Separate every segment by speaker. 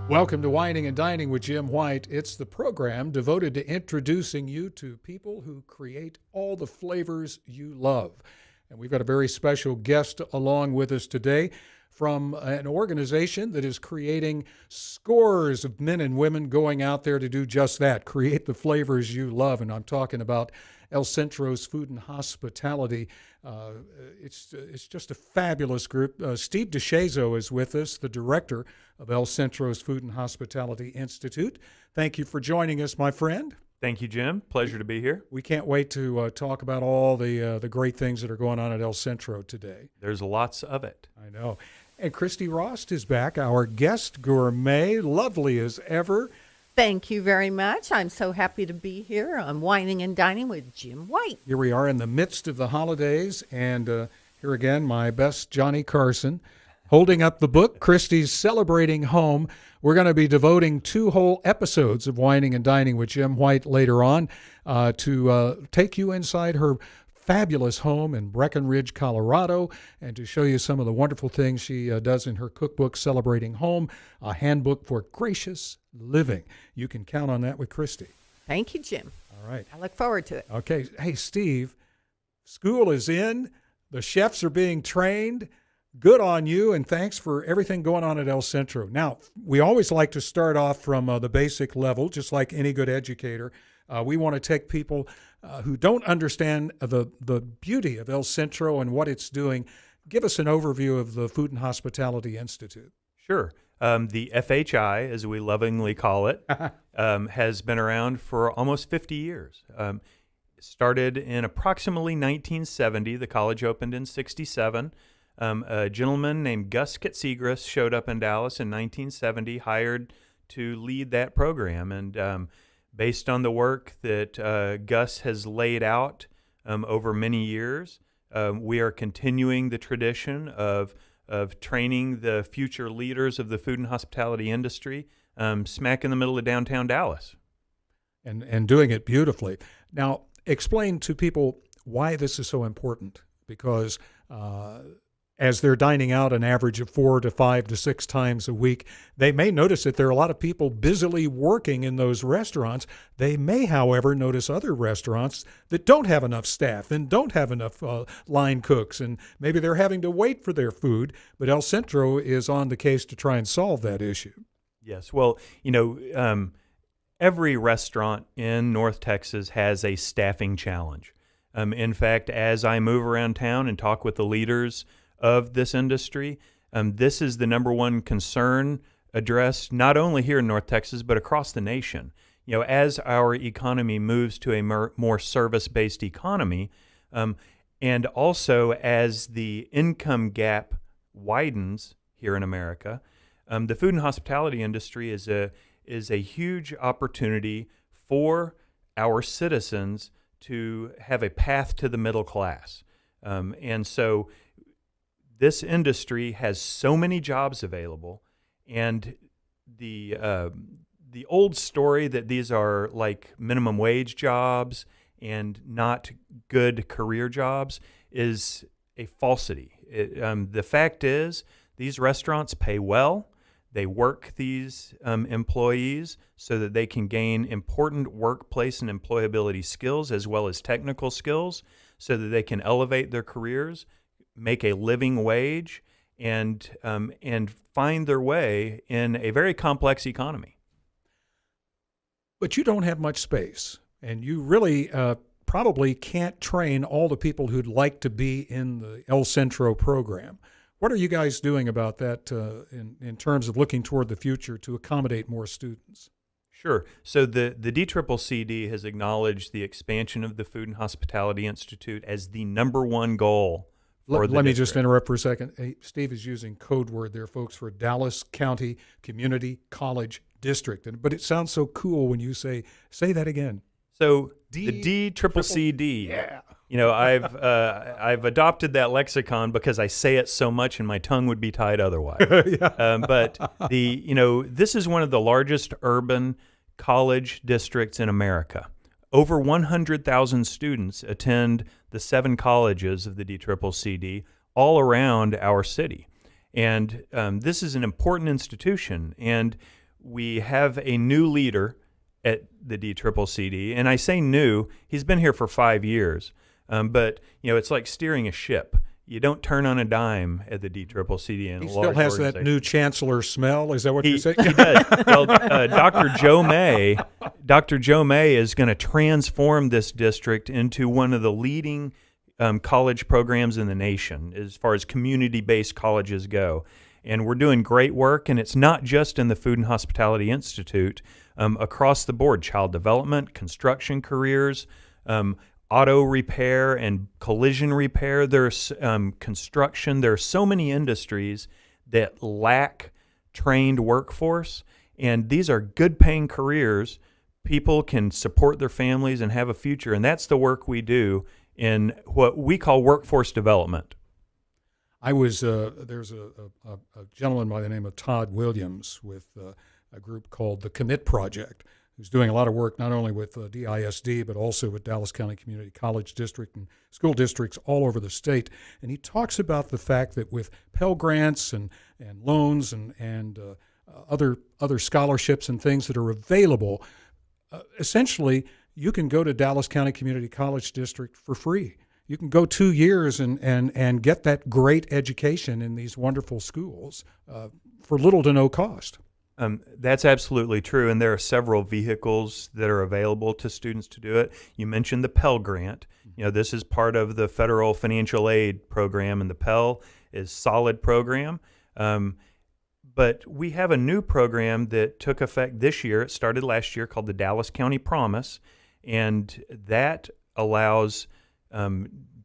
Speaker 1: Welcome to Wining and Dining with Jim White. It's the program devoted to introducing you to people who create all the flavors you love. And we've got a very special guest along with us today from an organization that is creating scores of men and women going out there to do just that, create the flavors you love. And I'm talking about El Centro's Food and Hospitality. It's just a fabulous group. Steve DeShazo is with us, the director of El Centro's Food and Hospitality Institute. Thank you for joining us, my friend.
Speaker 2: Thank you, Jim. Pleasure to be here.
Speaker 1: We can't wait to talk about all the great things that are going on at El Centro today.
Speaker 2: There's lots of it.
Speaker 1: I know. And Christy Rost is back, our guest gourmet, lovely as ever.
Speaker 3: Thank you very much. I'm so happy to be here on Wining and Dining with Jim White.
Speaker 1: Here we are in the midst of the holidays, and here again, my best Johnny Carson, holding up the book, Christy's Celebrating Home. We're going to be devoting 2 whole episodes of Wining and Dining with Jim White later on to take you inside her fabulous home in Breckenridge, Colorado, and to show you some of the wonderful things she does in her cookbook, Celebrating Home, a handbook for gracious living. You can count on that with Christy.
Speaker 3: Thank you, Jim.
Speaker 1: All right.
Speaker 3: I look forward to it.
Speaker 1: Okay. Hey, Steve, school is in. The chefs are being trained. Good on you, and thanks for everything going on at El Centro. Now, we always like to start off from the basic level, just like any good educator. We want to take people who don't understand the beauty of El Centro and what it's doing. Give us an overview of the Food and Hospitality Institute.
Speaker 2: Sure. The FHI, as we lovingly call it, has been around for almost 50 years. Started in approximately 1970. The college opened in 67. A gentleman named Gus Katsigris showed up in Dallas in 1970, hired to lead that program. And based on the work that Gus has laid out over many years, we are continuing the tradition of training the future leaders of the food and hospitality industry smack in the middle of downtown Dallas.
Speaker 1: And doing it beautifully. Now, explain to people why this is so important, because as they're dining out an average of 4 to 5 to 6 times a week, they may notice that there are a lot of people busily working in those restaurants. They may, however, notice other restaurants that don't have enough staff and don't have enough line cooks, and maybe they're having to wait for their food. But El Centro is on the case to try and solve that issue.
Speaker 2: Yes. Well, every restaurant in North Texas has a staffing challenge. In fact, as I move around town and talk with the leaders of this industry, this is the number one concern addressed not only here in North Texas, but across the nation. As our economy moves to a more service-based economy, and also as the income gap widens here in America, the food and hospitality industry is a huge opportunity for our citizens to have a path to the middle class. And so this industry has so many jobs available, and the old story that these are like minimum wage jobs and not good career jobs is a falsity. The fact is, these restaurants pay well. They work these employees so that they can gain important workplace and employability skills as well as technical skills so that they can elevate their careers, make a living wage, and find their way in a very complex economy.
Speaker 1: But you don't have much space, and you really probably can't train all the people who'd like to be in the El Centro program. What are you guys doing about that in terms of looking toward the future to accommodate more students?
Speaker 2: Sure. So the DCCC has acknowledged the expansion of the Food and Hospitality Institute as the number one goal.
Speaker 1: Let me just interrupt for a second. Hey, Steve is using code word there, folks, for Dallas County Community College District. But it sounds so cool when you say that again.
Speaker 2: So the DCCC.
Speaker 1: Yeah.
Speaker 2: I've adopted that lexicon because I say it so much and my tongue would be tied otherwise.
Speaker 1: Yeah.
Speaker 2: But this is one of the largest urban college districts in America. Over 100,000 students attend the 7 colleges of the DCCC all around our city. And this is an important institution. And we have a new leader at the DCCD, and I say new, he's been here for 5 years, but it's like steering a ship. You don't turn on a dime at the DCCD. And
Speaker 1: he still has that new chancellor smell. Is that what you're saying?
Speaker 2: He does. Well, Dr. Joe May is going to transform this district into one of the leading college programs in the nation as far as community-based colleges go. And we're doing great work, and it's not just in the Food and Hospitality Institute. Across the board, child development, construction careers, auto repair and collision repair, there's construction. There are so many industries that lack trained workforce, and these are good-paying careers. People can support their families and have a future, and that's the work we do in what we call workforce development.
Speaker 1: I was there's a gentleman by the name of Todd Williams with a group called the Commit Project, who's doing a lot of work not only with DISD but also with Dallas County Community College District and school districts all over the state. And he talks about the fact that with Pell Grants and loans and other scholarships and things that are available, essentially you can go to Dallas County Community College District for free. You can go 2 years and get that great education in these wonderful schools for little to no cost.
Speaker 2: That's absolutely true, and there are several vehicles that are available to students to do it. You mentioned the Pell Grant. This is part of the federal financial aid program, and the Pell is a solid program. But we have a new program that took effect this year. It started last year, called the Dallas County Promise, and that allows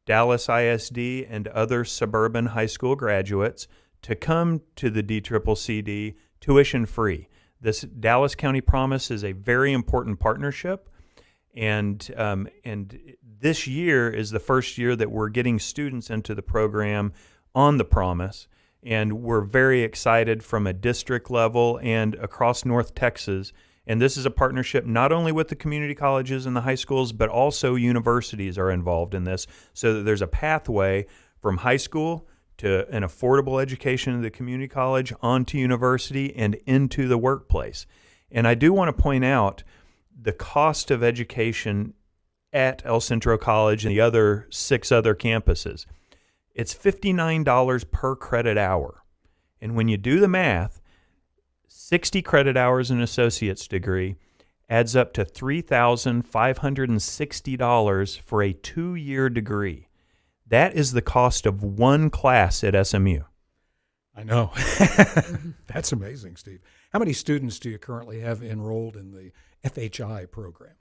Speaker 2: Dallas ISD and other suburban high school graduates to come to the DCCD tuition free. This Dallas County Promise is a very important partnership, and this year is the first year that we're getting students into the program on the Promise, and we're very excited from a district level and across North Texas. And this is a partnership not only with the community colleges and the high schools, but also universities are involved in this, so that there's a pathway from high school to an affordable education at the community college, onto university, and into the workplace. And I do want to point out the cost of education at El Centro College and the other 6 other campuses. It's $59 per credit hour. And when you do the math, 60 credit hours in an associate's degree adds up to $3,560 for a 2-year degree. That is the cost of one class at SMU.
Speaker 1: I know. That's amazing, Steve. How many students do you currently have enrolled in the FHI program?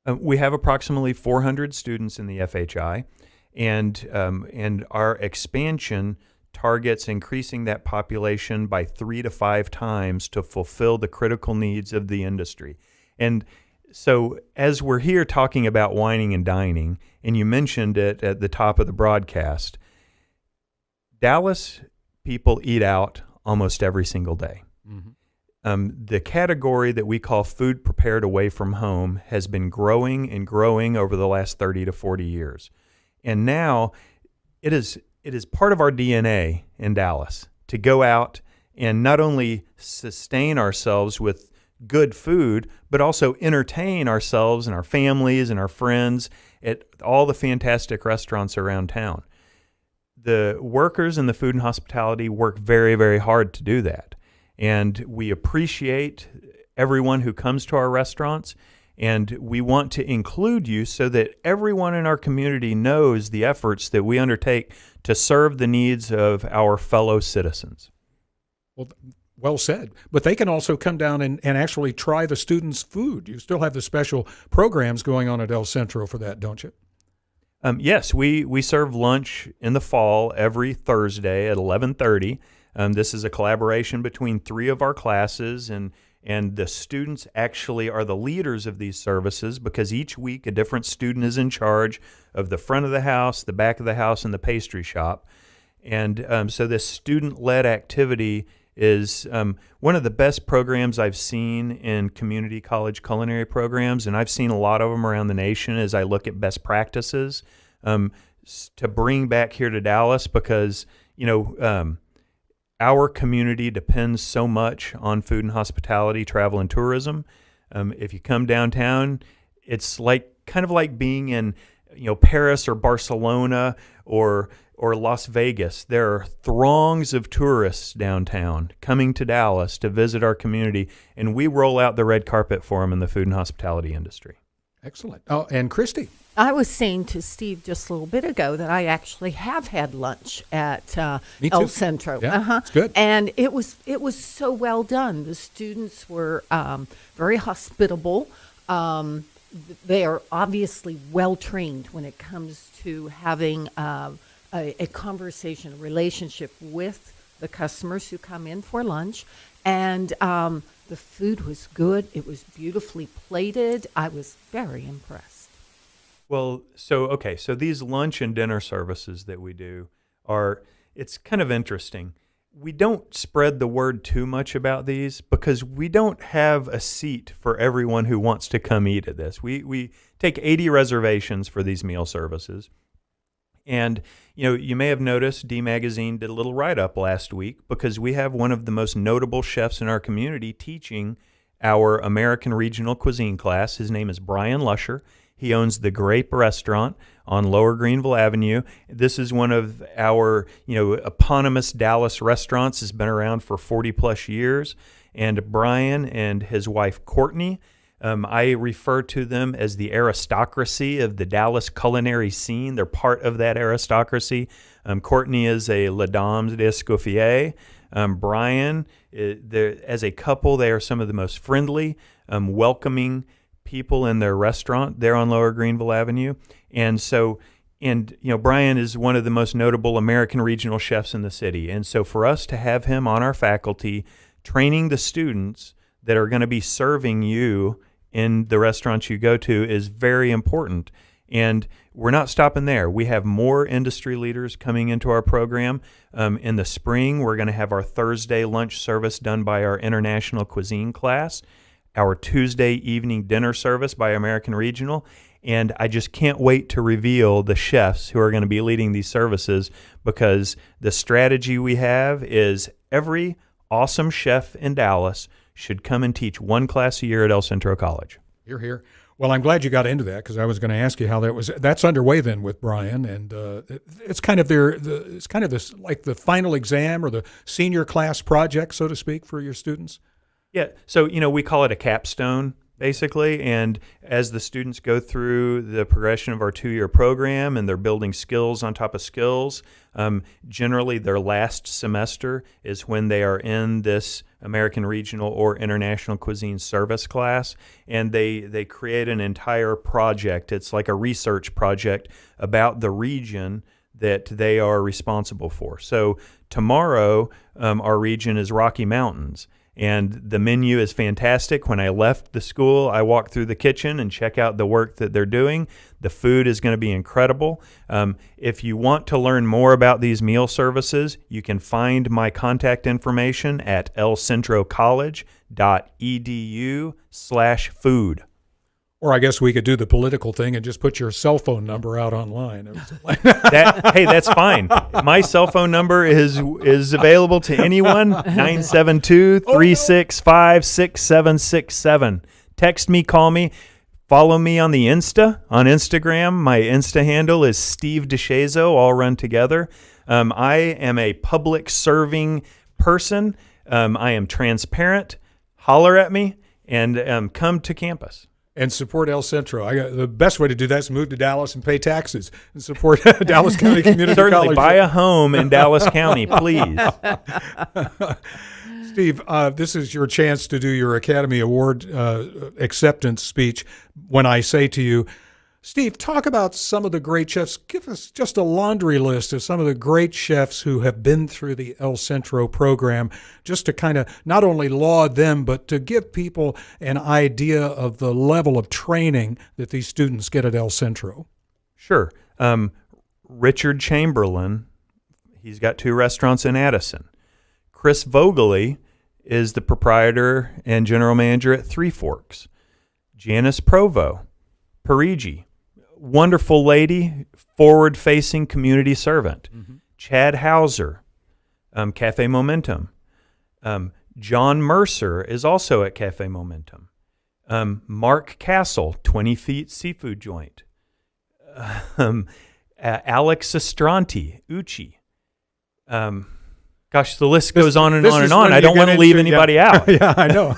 Speaker 2: We have approximately 400 students in the FHI, and our expansion targets increasing that population by 3 to 5 times to fulfill the critical needs of the industry. And so as we're here talking about wining and dining, and you mentioned it at the top of the broadcast, Dallas people eat out almost every single day. Mm-hmm. The category that we call food prepared away from home has been growing and growing over the last 30 to 40 years. And now it is part of our DNA in Dallas to go out and not only sustain ourselves with good food, but also entertain ourselves and our families and our friends at all the fantastic restaurants around town. The workers in the food and hospitality work very, very hard to do that. And we appreciate everyone who comes to our restaurants, and we want to include you so that everyone in our community knows the efforts that we undertake to serve the needs of our fellow citizens.
Speaker 1: Well said. But they can also come down and actually try the students' food. You still have the special programs going on at El Centro for that, don't you?
Speaker 2: Yes, we serve lunch in the fall every Thursday at 11:30. This is a collaboration between 3 of our classes, and the students actually are the leaders of these services, because each week a different student is in charge of the front of the house, the back of the house, and the pastry shop. And so this student-led activity is one of the best programs I've seen in community college culinary programs, and I've seen a lot of them around the nation as I look at best practices to bring back here to Dallas, because our community depends so much on food and hospitality, travel and tourism. If you come downtown, it's kind of like being in, Paris or Barcelona or Las Vegas. There are throngs of tourists downtown coming to Dallas to visit our community, and we roll out the red carpet for them in the food and hospitality industry.
Speaker 1: Excellent. Oh, and Christy.
Speaker 3: I was saying to Steve just a little bit ago that I actually have had lunch at El Centro.
Speaker 1: Yeah, it's good.
Speaker 3: And it was so well done. The students were very hospitable. They are obviously well trained when it comes to having a conversation, a relationship with the customers who come in for lunch. And the food was good. It was beautifully plated. I was very impressed.
Speaker 2: Well, so these lunch and dinner services that we do it's kind of interesting. We don't spread the word too much about these because we don't have a seat for everyone who wants to come eat at this. We take 80 reservations for these meal services. And, you may have noticed D Magazine did a little write-up last week because we have one of the most notable chefs in our community teaching our American Regional Cuisine class. His name is Brian Lusher. He owns the Grape Restaurant on Lower Greenville Avenue. This is one of our, eponymous Dallas restaurants. Has been around for 40-plus years. And Brian and his wife, Courtney, I refer to them as the aristocracy of the Dallas culinary scene. They're part of that aristocracy. Courtney is a La Dame d'Escoffier. Brian, as a couple, they are some of the most friendly, welcoming people in their restaurant there on Lower Greenville Avenue. And Brian is one of the most notable American regional chefs in the city. And so for us to have him on our faculty, training the students that are going to be serving you in the restaurants you go to is very important. And we're not stopping there. We have more industry leaders coming into our program. In the spring, we're going to have our Thursday lunch service done by our International Cuisine class, our Tuesday evening dinner service by American Regional, and I just can't wait to reveal the chefs who are going to be leading these services because the strategy we have is every awesome chef in Dallas should come and teach one class a year at El Centro College.
Speaker 1: You're here. Well, I'm glad you got into that because I was going to ask you how that was. That's underway then with Brian, and it's kind of this like the final exam or the senior class project, so to speak, for your students.
Speaker 2: Yeah, so we call it a capstone basically, and as the students go through the progression of our 2-year program and they're building skills on top of skills, generally their last semester is when they are in this American Regional or International Cuisine service class, and they create an entire project. It's like a research project about the region that they are responsible for. So tomorrow, our region is Rocky Mountains. And the menu is fantastic. When I left the school, I walked through the kitchen and check out the work that they're doing. The food is going to be incredible. If you want to learn more about these meal services, you can find my contact information at elcentrocollege.edu/food.
Speaker 1: Or I guess we could do the political thing and just put your cell phone number out online.
Speaker 2: Hey, that's fine. My cell phone number is available to anyone, 972-365-6767. Text me, call me, follow me on the on Instagram. My Insta handle is Steve DeShazo, all run together. I am a public serving person. I am transparent. Holler at me and come to campus.
Speaker 1: And support El Centro. The best way to do that is move to Dallas and pay taxes and support Dallas County Community
Speaker 2: Certainly,
Speaker 1: College.
Speaker 2: buy a home in Dallas County, please.
Speaker 1: Steve, this is your chance to do your Academy Award acceptance speech. When I say to you, Steve, talk about some of the great chefs. Give us just a laundry list of some of the great chefs who have been through the El Centro program, just to kind of not only laud them, but to give people an idea of the level of training that these students get at El Centro.
Speaker 2: Sure. Richard Chamberlain, he's got 2 restaurants in Addison. Chris Vogeley is the proprietor and general manager at Three Forks. Janice Provo, Parigi. Wonderful lady, forward-facing community servant. Mm-hmm. Chad Hauser, Cafe Momentum. John Mercer is also at Cafe Momentum. Mark Castle, 20 Feet Seafood Joint. Alex Estranti, Uchi. Gosh, the list goes on and on and on. I don't want to leave anybody out.
Speaker 1: Yeah, I know.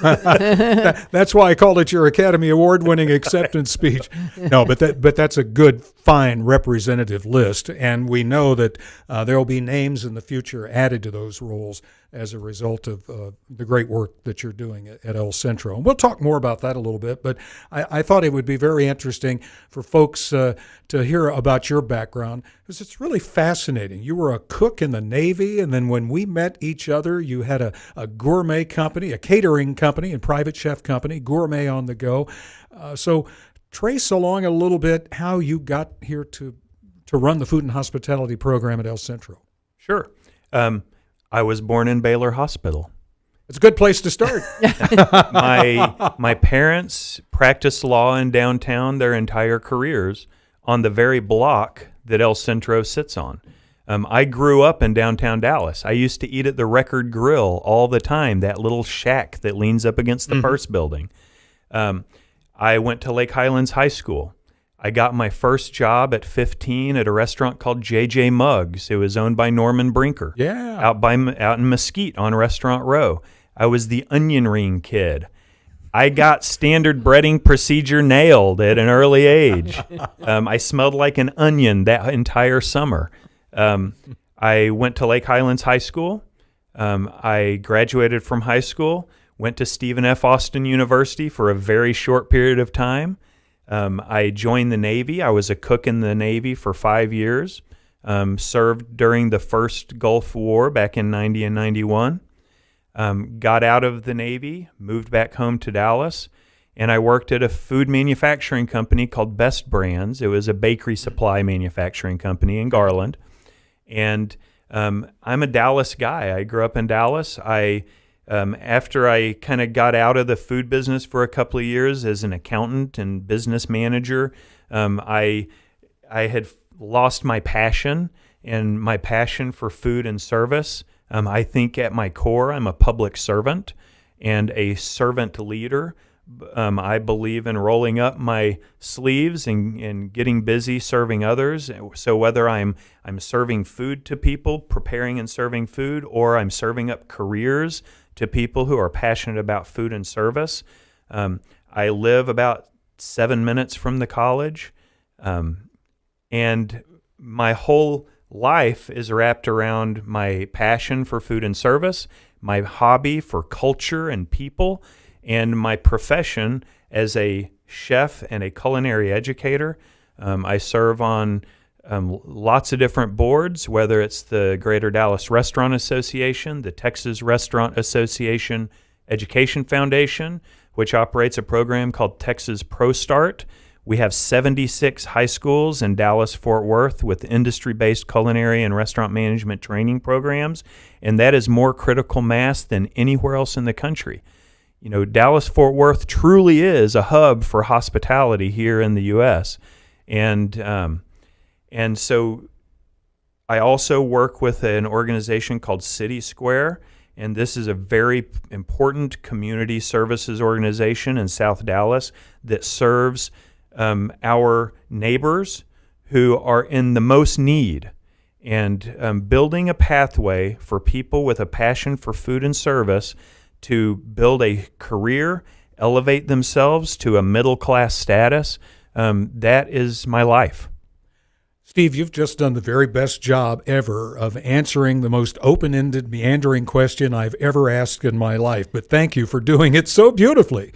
Speaker 1: That's why I called it your Academy Award-winning acceptance speech. No, but that's a good, fine, representative list, and we know that there will be names in the future added to those roles as a result of the great work that you're doing at El Centro. And we'll talk more about that a little bit, but I thought it would be very interesting for folks to hear about your background, because it's really fascinating. You were a cook in the Navy, and then when we met each other, you had a gourmet company, a catering company and private chef company, Gourmet on the Go. So trace along a little bit how you got here to run the food and hospitality program at El Centro.
Speaker 2: Sure. I was born in Baylor Hospital.
Speaker 1: It's a good place to start.
Speaker 2: My parents practiced law in downtown their entire careers on the very block that El Centro sits on. I grew up in downtown Dallas. I used to eat at the Record Grill all the time, that little shack that leans up against the First Building. I went to Lake Highlands High School. I got my first job at 15 at a restaurant called J.J. Muggs. It was owned by Norman Brinker.
Speaker 1: Yeah.
Speaker 2: Out in Mesquite on Restaurant Row. I was the onion ring kid. I got standard breading procedure nailed at an early age. I smelled like an onion that entire summer. I went to Lake Highlands High School. I graduated from high school, went to Stephen F. Austin University for a very short period of time. I joined the Navy. I was a cook in the Navy for 5 years, served during the first Gulf War back in 90 and 91, got out of the Navy, moved back home to Dallas, and I worked at a food manufacturing company called Best Brands. It was a bakery supply manufacturing company in Garland. And I'm a Dallas guy. I grew up in Dallas. After I kind of got out of the food business for a couple of years as an accountant and business manager, I had lost my passion for food and service. I think at my core, I'm a public servant and a servant leader. I believe in rolling up my sleeves and getting busy serving others. So whether I'm serving food to people, preparing and serving food, or I'm serving up careers to people who are passionate about food and service. I live about 7 minutes from the college, and my whole life is wrapped around my passion for food and service, my hobby for culture and people, and my profession as a chef and a culinary educator. I serve on lots of different boards, whether it's the Greater Dallas Restaurant Association, the Texas Restaurant Association Education Foundation, which operates a program called Texas ProStart. We have 76 high schools in Dallas-Fort Worth with industry-based culinary and restaurant management training programs, and that is more critical mass than anywhere else in the country. You know, Dallas-Fort Worth truly is a hub for hospitality here in the U.S., and so I also work with an organization called City Square, and this is a very important community services organization in South Dallas that serves our neighbors who are in the most need, and building a pathway for people with a passion for food and service to build a career, elevate themselves to a middle-class status. That is my life.
Speaker 1: Steve, you've just done the very best job ever of answering the most open-ended, meandering question I've ever asked in my life, but thank you for doing it so beautifully.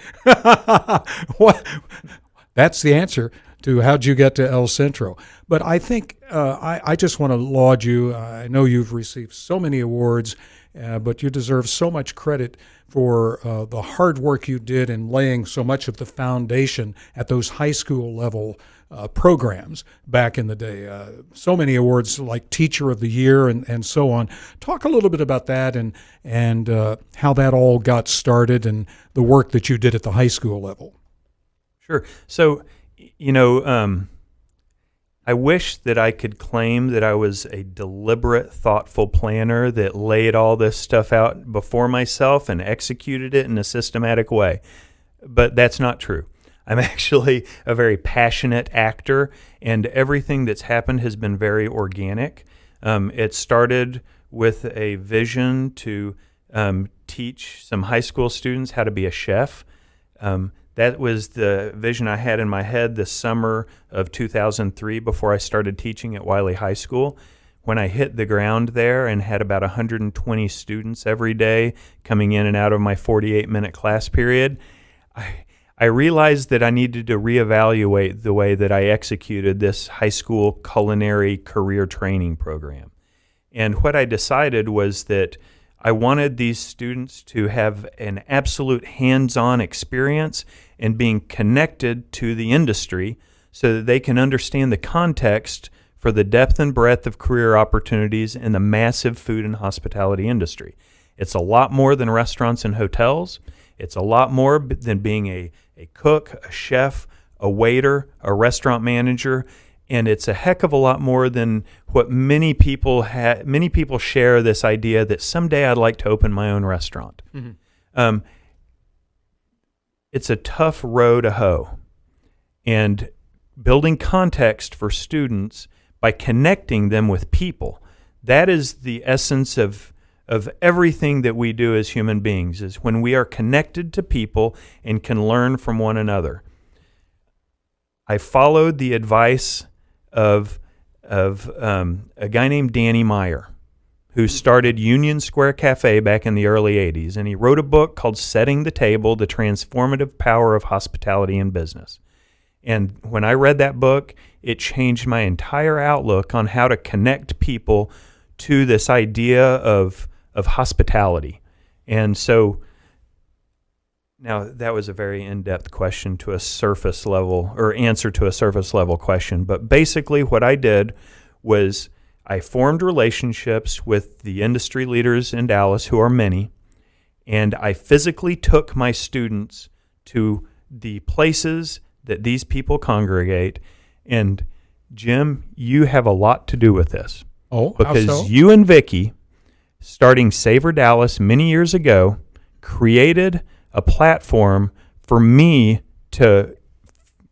Speaker 1: That's the answer to how'd you get to El Centro. But I think I just want to laud you. I know you've received so many awards, but you deserve so much credit for the hard work you did in laying so much of the foundation at those high school level programs back in the day. So many awards like Teacher of the Year and so on. Talk a little bit about that and how that all got started and the work that you did at the high school level.
Speaker 2: Sure. So, you know, I wish that I could claim that I was a deliberate, thoughtful planner that laid all this stuff out before myself and executed it in a systematic way. But that's not true. I'm actually a very passionate actor, and everything that's happened has been very organic. It started with a vision to teach some high school students how to be a chef. That was the vision I had in my head the summer of 2003 before I started teaching at Wiley High School. When I hit the ground there and had about 120 students every day coming in and out of my 48-minute class period, I realized that I needed to reevaluate the way that I executed this high school culinary career training program. And what I decided was that I wanted these students to have an absolute hands-on experience and being connected to the industry so that they can understand the context for the depth and breadth of career opportunities in the massive food and hospitality industry. It's a lot more than restaurants and hotels. It's a lot more than being a cook, a chef, a waiter, a restaurant manager, and it's a heck of a lot more than what many people share this idea that someday I'd like to open my own restaurant. Mm-hmm. It's a tough row to hoe, and building context for students by connecting them with people, that is the essence of everything that we do as human beings, is when we are connected to people and can learn from one another. I followed the advice of a guy named Danny Meyer, who started Union Square Cafe back in the early 80s, and he wrote a book called Setting the Table, The Transformative Power of Hospitality in Business. And when I read that book, it changed my entire outlook on how to connect people to this idea of hospitality. And so now that was a very in-depth question to a surface level, or answer to a surface level question. But basically what I did was I formed relationships with the industry leaders in Dallas, who are many, and I physically took my students to the places that these people congregate. And Jim, you have a lot to do with this.
Speaker 1: Oh,
Speaker 2: because
Speaker 1: how so?
Speaker 2: You and Vicki, starting Savor Dallas many years ago, created a platform for me to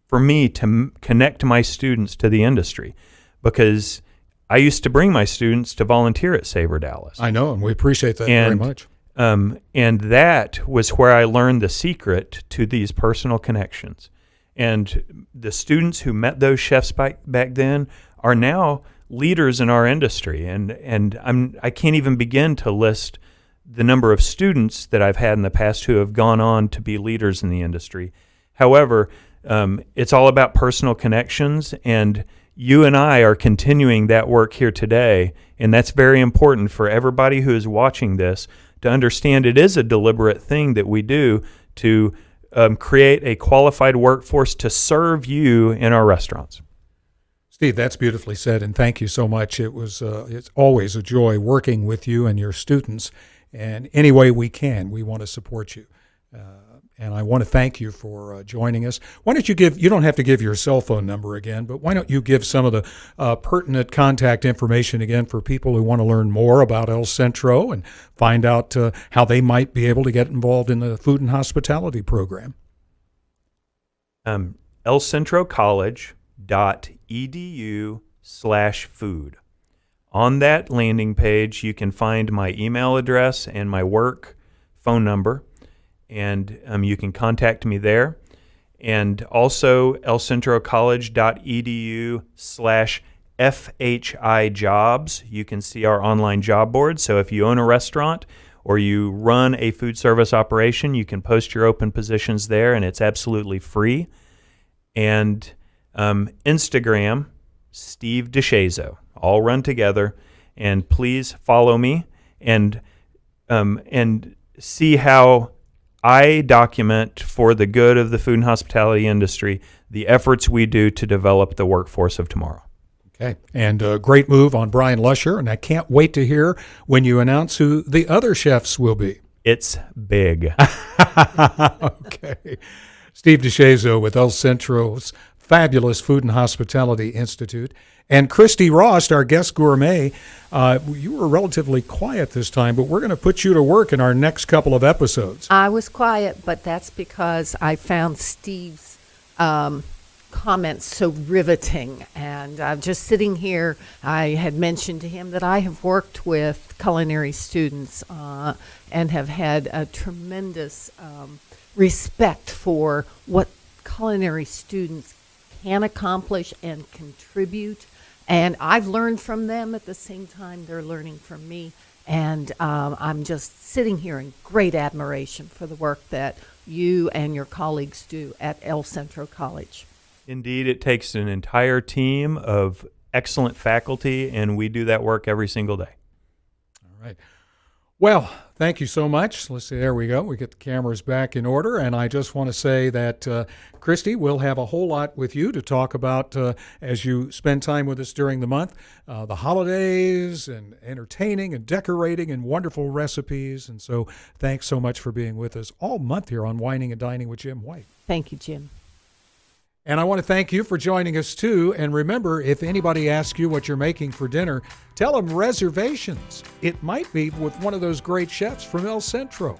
Speaker 2: connect my students to the industry, because I used to bring my students to volunteer at Savor Dallas.
Speaker 1: I know, and we appreciate that very much.
Speaker 2: And that was where I learned the secret to these personal connections. And the students who met those chefs back then are now leaders in our industry. And I can't even begin to list the number of students that I've had in the past who have gone on to be leaders in the industry. However, it's all about personal connections, and you and I are continuing that work here today, and that's very important for everybody who is watching this to understand. It is a deliberate thing that we do to create a qualified workforce to serve you in our restaurants.
Speaker 1: Steve, that's beautifully said, and thank you so much. It's always a joy working with you and your students, and any way we can, we want to support you. And I want to thank you for joining us. Why don't you don't have to give your cell phone number again, but why don't you give some of the pertinent contact information again for people who want to learn more about El Centro and find out how they might be able to get involved in the food and hospitality program. elcentrocollege.edu/food. On that landing page, you can find my email address and my work phone number, and you can contact me there. And also elcentrocollege.edu/FHI jobs. You can see our online job board. So if you own a restaurant or you run a food service operation, you can post your open positions there, and it's absolutely free. And Instagram, Steve DeShazo, all run together. And please follow me and see how I document, for the good of the food and hospitality industry, the efforts we do to develop the workforce of tomorrow. Okay. And a great move on Brian Lusher, and I can't wait to hear when you announce who the other chefs will be.
Speaker 2: It's big.
Speaker 1: Okay. Steve DeShazo with El Centro's fabulous Food and Hospitality Institute. And Christy Rost, our guest gourmet, you were relatively quiet this time, but we're going to put you to work in our next couple of episodes.
Speaker 3: I was quiet, but that's because I found Steve's comments so riveting. And just sitting here, I had mentioned to him that I have worked with culinary students and have had a tremendous respect for what culinary students can accomplish and contribute. And I've learned from them at the same time they're learning from me. And I'm just sitting here in great admiration for the work that you and your colleagues do at El Centro College.
Speaker 2: Indeed, it takes an entire team of excellent faculty, and we do that work every single day.
Speaker 1: All right. Well, thank you so much. Let's see, there we go. We get the cameras back in order. And I just want to say that, Christy, we'll have a whole lot with you to talk about as you spend time with us during the month. The holidays and entertaining and decorating and wonderful recipes. And so thanks so much for being with us all month here on Wining and Dining with Jim White.
Speaker 3: Thank you, Jim.
Speaker 1: And I want to thank you for joining us, too. And remember, if anybody asks you what you're making for dinner, tell them reservations. It might be with one of those great chefs from El Centro.